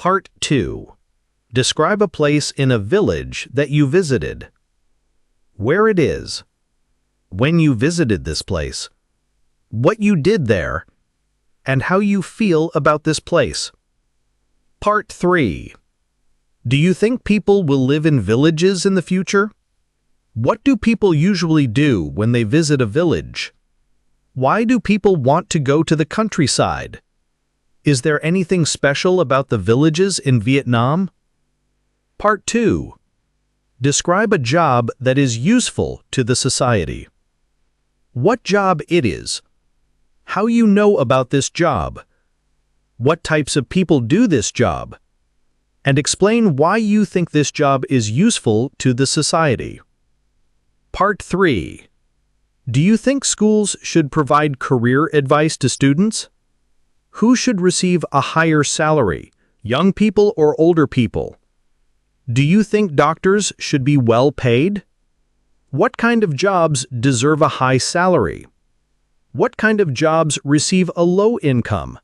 Part 2. Describe a place in a village that you visited. Where it is. When you visited this place. What you did there. And how you feel about this place. Part 3. Do you think people will live in villages in the future? What do people usually do when they visit a village? Why do people want to go to the countryside? Is there anything special about the villages in Vietnam? Part 2. Describe a job that is useful to the society. What job it is. How you know about this job. What types of people do this job. And explain why you think this job is useful to the society. Part 3. Do you think schools should provide career advice to students? Who should receive a higher salary, young people or older people? Do you think doctors should be well paid? What kind of jobs deserve a high salary? What kind of jobs receive a low income?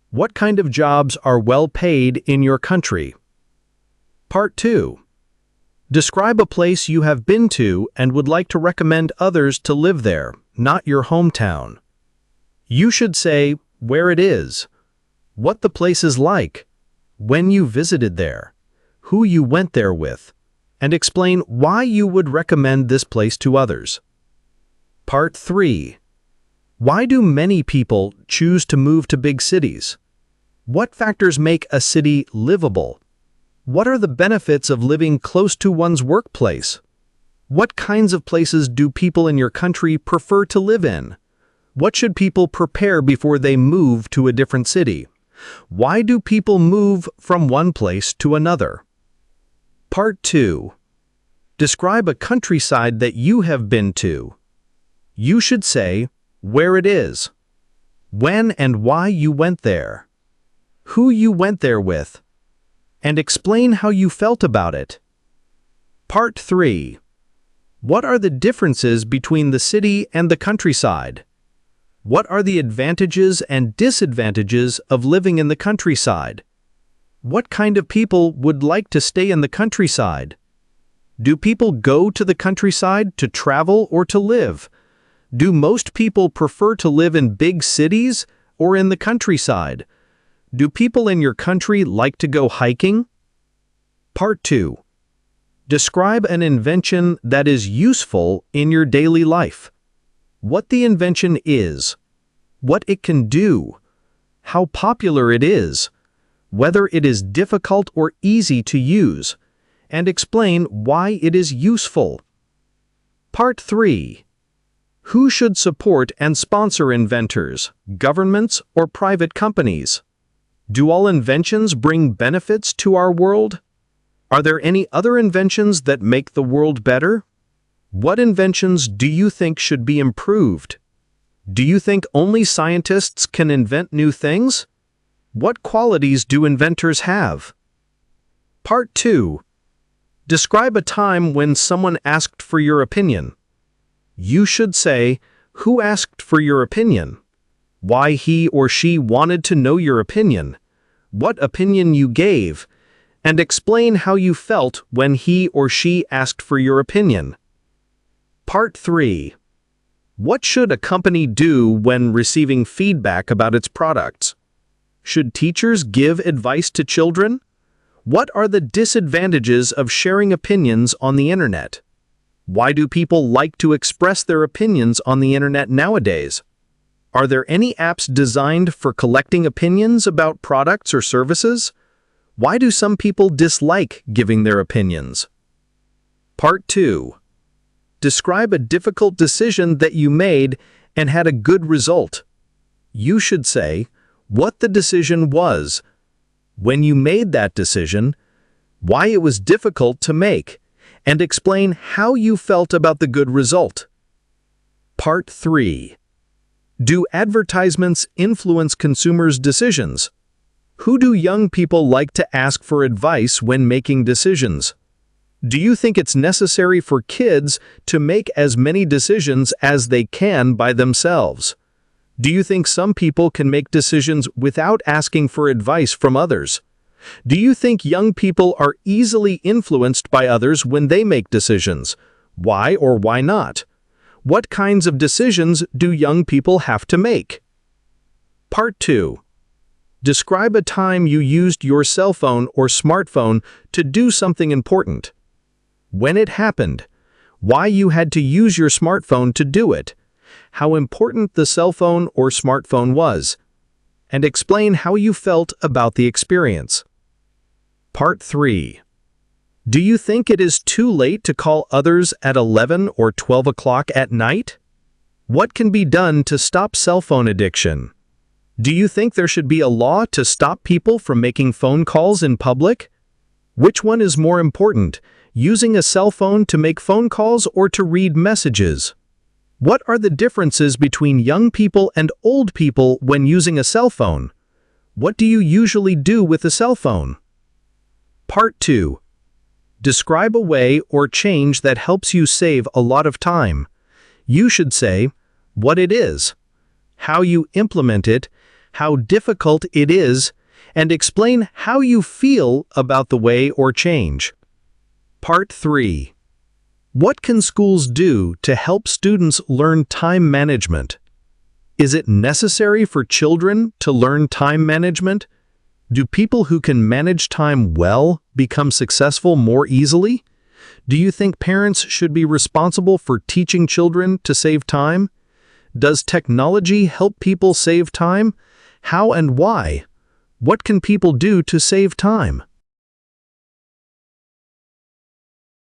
What kind of jobs are well paid in your country? Part 2. Describe a place you have been to and would like to recommend others to live there, not your hometown. You should say where it is, what the place is like, when you visited there, who you went there with, and explain why you would recommend this place to others. Part 3. Why do many people choose to move to big cities? What factors make a city livable? What are the benefits of living close to one's workplace? What kinds of places do people in your country prefer to live in? What should people prepare before they move to a different city? Why do people move from one place to another? Part 2. Describe a countryside that you have been to. You should say where it is, when and why you went there, who you went there with, and explain how you felt about it. Part 3. What are the differences between the city and the countryside? What are the advantages and disadvantages of living in the countryside? What kind of people would like to stay in the countryside? Do people go to the countryside to travel or to live? Do most people prefer to live in big cities or in the countryside? Do people in your country like to go hiking? Part 2. Describe an invention that is useful in your daily life. What the invention is, what it can do, how popular it is, whether it is difficult or easy to use, and explain why it is useful. Part 3. Who should support and sponsor inventors, governments or private companies? Do all inventions bring benefits to our world? Are there any other inventions that make the world better? What inventions do you think should be improved? Do you think only scientists can invent new things? What qualities do inventors have? Part 2. Describe a time when someone asked for your opinion. You should say, who asked for your opinion? Why he or she wanted to know your opinion? What opinion you gave? And explain how you felt when he or she asked for your opinion. Part 3. What should a company do when receiving feedback about its products? Should teachers give advice to children? What are the disadvantages of sharing opinions on the internet? Why do people like to express their opinions on the internet nowadays? Are there any apps designed for collecting opinions about products or services? Why do some people dislike giving their opinions? Part 2. Describe a difficult decision that you made and had a good result. You should say what the decision was, when you made that decision, why it was difficult to make, and explain how you felt about the good result. Part 3. Do advertisements influence consumers' decisions? Who do young people like to ask for advice when making decisions? Do you think it's necessary for kids to make as many decisions as they can by themselves? Do you think some people can make decisions without asking for advice from others? Do you think young people are easily influenced by others when they make decisions? Why or why not? What kinds of decisions do young people have to make? Part 2. Describe a time you used your cell phone or smartphone to do something important. When it happened, why you had to use your smartphone to do it, how important the cell phone or smartphone was, and explain how you felt about the experience. Part 3. Do you think it is too late to call others at 11 or 12 o'clock at night? What can be done to stop cell phone addiction? Do you think there should be a law to stop people from making phone calls in public? Which one is more important, using a cell phone to make phone calls or to read messages? What are the differences between young people and old people when using a cell phone? What do you usually do with a cell phone? Part 2. Describe a way or change that helps you save a lot of time. You should say what it is, how you implement it, how difficult it is, and explain how you feel about the way or change. Part 3. What can schools do to help students learn time management? Is it necessary for children to learn time management? Do people who can manage time well become successful more easily? Do you think parents should be responsible for teaching children to save time? Does technology help people save time? How and why? What can people do to save time?